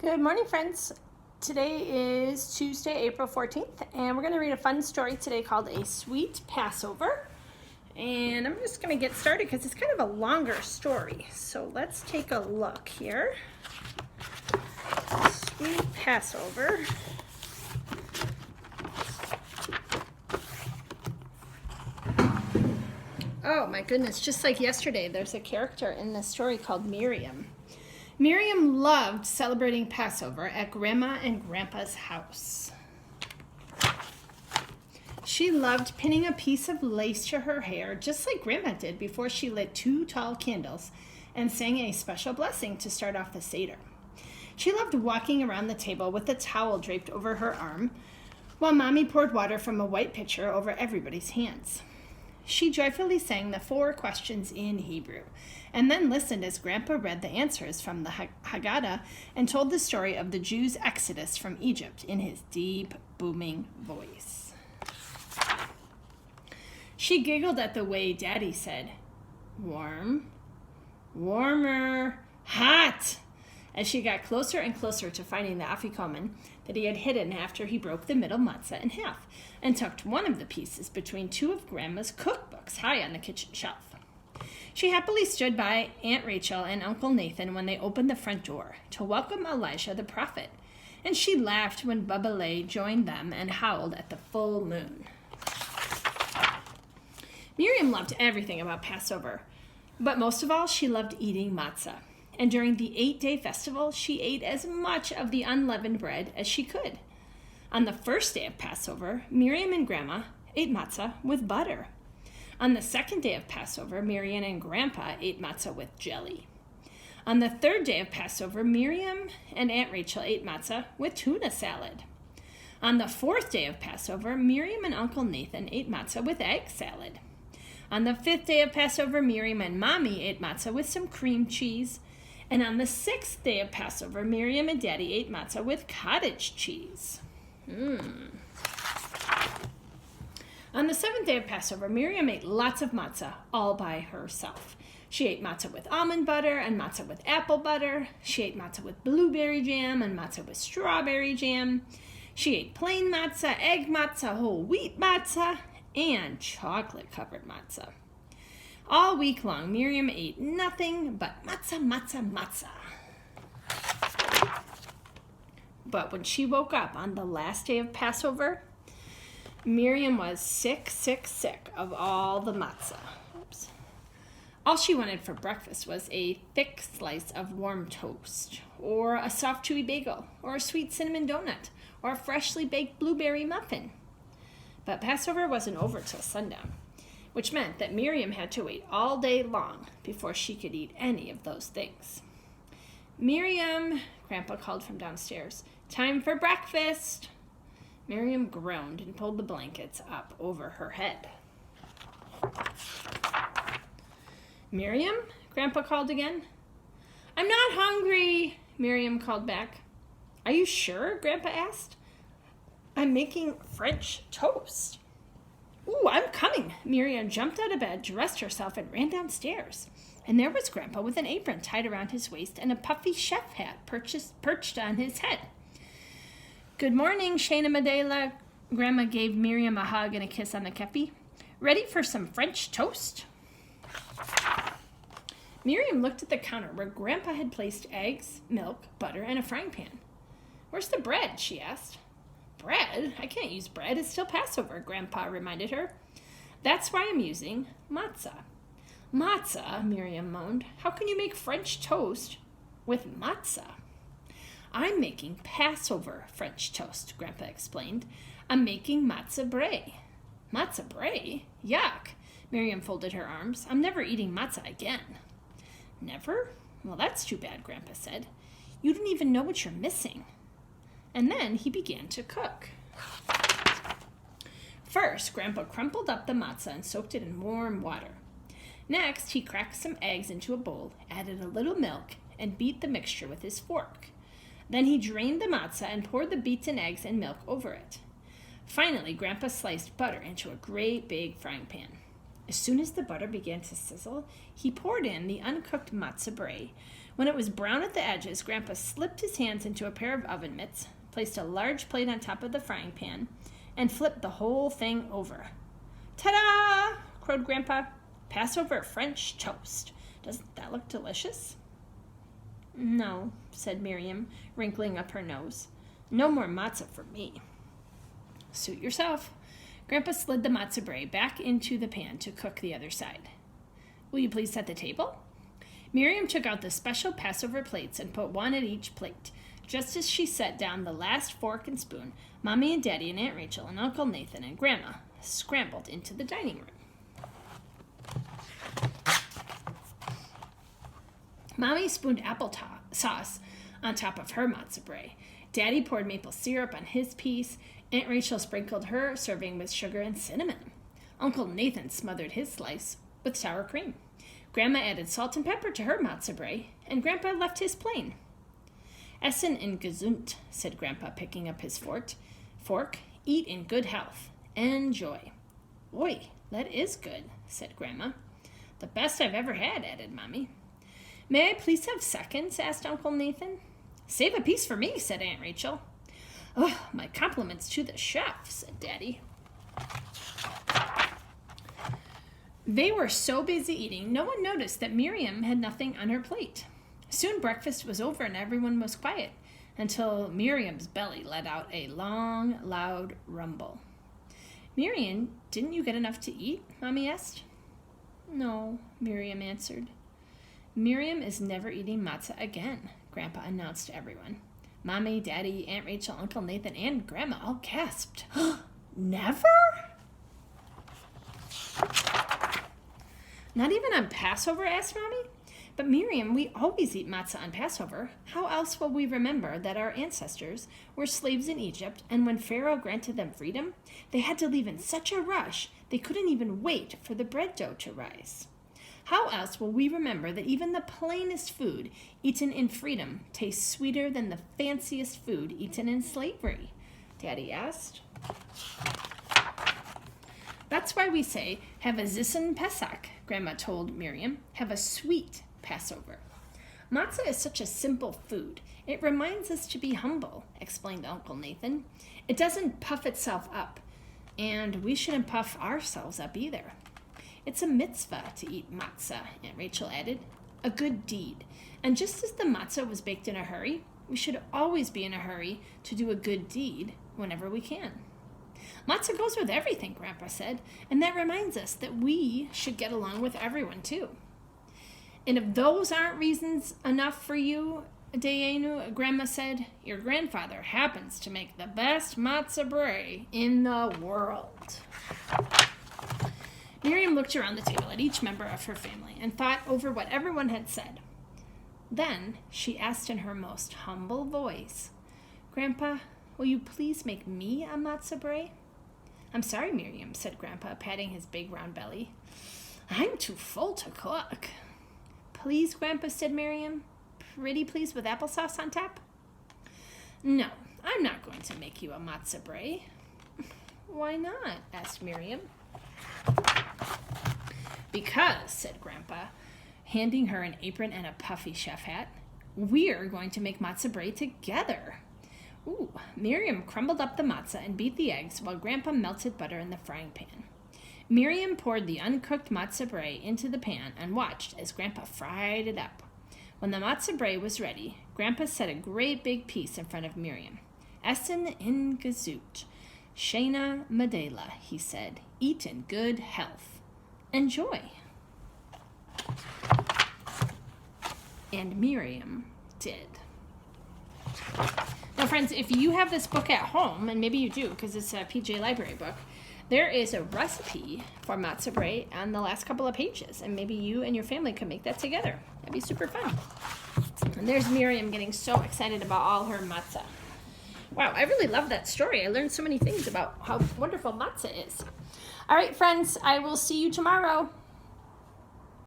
Good morning, friends. Today is Tuesday, April 14th, and we're going to read a fun story today called A Sweet Passover. And I'm just going to get started because it's kind of a longer story. So let's take a look here. Sweet Passover. Oh my goodness, just like yesterday, there's a character in this story called Miriam. Miriam loved celebrating Passover at Grandma and Grandpa's house. She loved pinning a piece of lace to her hair, just like Grandma did before she lit 2 tall candles and sang a special blessing to start off the Seder. She loved walking around the table with a towel draped over her arm, while Mommy poured water from a white pitcher over everybody's hands. She joyfully sang the 4 questions in Hebrew, and then listened as Grandpa read the answers from the Haggadah and told the story of the Jews' exodus from Egypt in his deep, booming voice. She giggled at the way Daddy said, "Warm, warmer, hot," as she got closer and closer to finding the afikoman that he had hidden after he broke the middle matzah in half and tucked one of the pieces between 2 of Grandma's cookbooks high on the kitchen shelf. She happily stood by Aunt Rachel and Uncle Nathan when they opened the front door to welcome Elijah the prophet, and she laughed when Bubba Lay joined them and howled at the full moon. Miriam loved everything about Passover, but most of all, she loved eating matzah. And during the 8-day festival, she ate as much of the unleavened bread as she could. On the first day of Passover, Miriam and Grandma ate matzah with butter. On the second day of Passover, Miriam and Grandpa ate matzah with jelly. On the third day of Passover, Miriam and Aunt Rachel ate matzah with tuna salad. On the fourth day of Passover, Miriam and Uncle Nathan ate matzah with egg salad. On the 5th day of Passover, Miriam and Mommy ate matzah with some cream cheese. And on the 6th day of Passover, Miriam and Daddy ate matzah with cottage cheese. On the 7th day of Passover, Miriam ate lots of matzah all by herself. She ate matzah with almond butter and matzah with apple butter. She ate matzah with blueberry jam and matzah with strawberry jam. She ate plain matzah, egg matzah, whole wheat matzah, and chocolate-covered matzah. All week long, Miriam ate nothing but matzah, matzah, matzah. But when she woke up on the last day of Passover, Miriam was sick of all the matzah. Oops. All she wanted for breakfast was a thick slice of warm toast, or a soft chewy bagel, or a sweet cinnamon donut, or a freshly baked blueberry muffin. But Passover wasn't over till sundown, which meant that Miriam had to wait all day long before she could eat any of those things. "Miriam," Grandpa called from downstairs, "time for breakfast." Miriam groaned and pulled the blankets up over her head. "Miriam," Grandpa called again. "I'm not hungry," Miriam called back. "Are you sure?" Grandpa asked. "I'm making French toast." "Ooh, I'm coming." Miriam jumped out of bed, dressed herself, and ran downstairs. And there was Grandpa with an apron tied around his waist and a puffy chef hat perched on his head. "Good morning, Shana Madela." Grandma gave Miriam a hug and a kiss on the kepi. "Ready for some French toast?" Miriam looked at the counter where Grandpa had placed eggs, milk, butter, and a frying pan. "Where's the bread?" she asked. "Bread? I can't use bread. It's still Passover," Grandpa reminded her. "That's why I'm using matzah." "Matzah?" Miriam moaned. "How can you make French toast with matzah?" "I'm making Passover French toast," Grandpa explained. "I'm making matzah brie." "Matzah brie? Yuck." Miriam folded her arms. "I'm never eating matzah again." "Never? Well, that's too bad," Grandpa said. "You don't even know what you're missing." And then he began to cook. First, Grandpa crumpled up the matzah and soaked it in warm water. Next, he cracked some eggs into a bowl, added a little milk, and beat the mixture with his fork. Then he drained the matzah and poured the beaten eggs and milk over it. Finally, Grandpa sliced butter into a great big frying pan. As soon as the butter began to sizzle, he poured in the uncooked matzah brie, When it was brown at the edges, Grandpa slipped his hands into a pair of oven mitts, placed a large plate on top of the frying pan, and flipped the whole thing over. Ta-da! Crowed Grandpa. Passover French toast. Doesn't that look delicious? No, said Miriam, wrinkling up her nose. No more matzah for me. Suit yourself. Grandpa slid the matzah brie back into the pan to cook the other side. Will you please set the table? Miriam took out the special Passover plates and put one at each plate. Just as she set down the last fork and spoon, Mommy and Daddy and Aunt Rachel and Uncle Nathan and Grandma scrambled into the dining room. Mommy spooned sauce on top of her matzah brie. Daddy poured maple syrup on his piece. Aunt Rachel sprinkled her serving with sugar and cinnamon. Uncle Nathan smothered his slice with sour cream. Grandma added salt and pepper to her matzah brie, and Grandpa left his plain. Essen in gesund, said Grandpa, picking up his fork. Eat in good health. Enjoy. Oi, that is good, said Grandma. The best I've ever had, added Mommy. May I please have seconds, asked Uncle Nathan. Save a piece for me, said Aunt Rachel. Oh, my compliments to the chef, said Daddy. They were so busy eating, no one noticed that Miriam had nothing on her plate. Soon breakfast was over and everyone was quiet, until Miriam's belly let out a long, loud rumble. Miriam, didn't you get enough to eat? Mommy asked. No, Miriam answered. Miriam is never eating matzah again, Grandpa announced to everyone. Mommy, Daddy, Aunt Rachel, Uncle Nathan, and Grandma all gasped. Never? Not even on Passover, asked Mommy. But Miriam, we always eat matzah on Passover. How else will we remember that our ancestors were slaves in Egypt, and when Pharaoh granted them freedom, they had to leave in such a rush they couldn't even wait for the bread dough to rise? How else will we remember that even the plainest food eaten in freedom tastes sweeter than the fanciest food eaten in slavery? Daddy asked. That's why we say, have a Zissen Pesach, Grandma told Miriam. Have a sweet Passover. Matzah is such a simple food. It reminds us to be humble, explained Uncle Nathan. It doesn't puff itself up, and we shouldn't puff ourselves up either. It's a mitzvah to eat matzah, Aunt Rachel added. A good deed. And just as the matzah was baked in a hurry, we should always be in a hurry to do a good deed whenever we can. Matzah goes with everything, Grandpa said, and that reminds us that we should get along with everyone too. And if those aren't reasons enough for you, Dayenu, Grandma said, your grandfather happens to make the best matzah brie in the world. Miriam looked around the table at each member of her family and thought over what everyone had said. Then she asked in her most humble voice, Grandpa, will you please make me a matzah brie? I'm sorry, Miriam, said Grandpa, patting his big round belly. I'm too full to cook. Please, Grandpa, said Miriam. Pretty please with applesauce on top? No, I'm not going to make you a matzah brie. Why not? Asked Miriam. Because, said Grandpa, handing her an apron and a puffy chef hat, we're going to make matzah brie together. Ooh, Miriam crumbled up the matzah and beat the eggs while Grandpa melted butter in the frying pan. Miriam poured the uncooked matzah brie into the pan and watched as Grandpa fried it up. When the matzah brie was ready, Grandpa set a great big piece in front of Miriam. Essen in gesund. Shana Madela, he said. Eat in good health. Enjoy. And Miriam did. Now, friends, if you have this book at home, and maybe you do because it's a PJ Library book, there is a recipe for matzah brie on the last couple of pages, and maybe you and your family could make that together. That'd be super fun. And there's Miriam getting so excited about all her matzah. Wow, I really love that story. I learned so many things about how wonderful matzah is. All right, friends, I will see you tomorrow.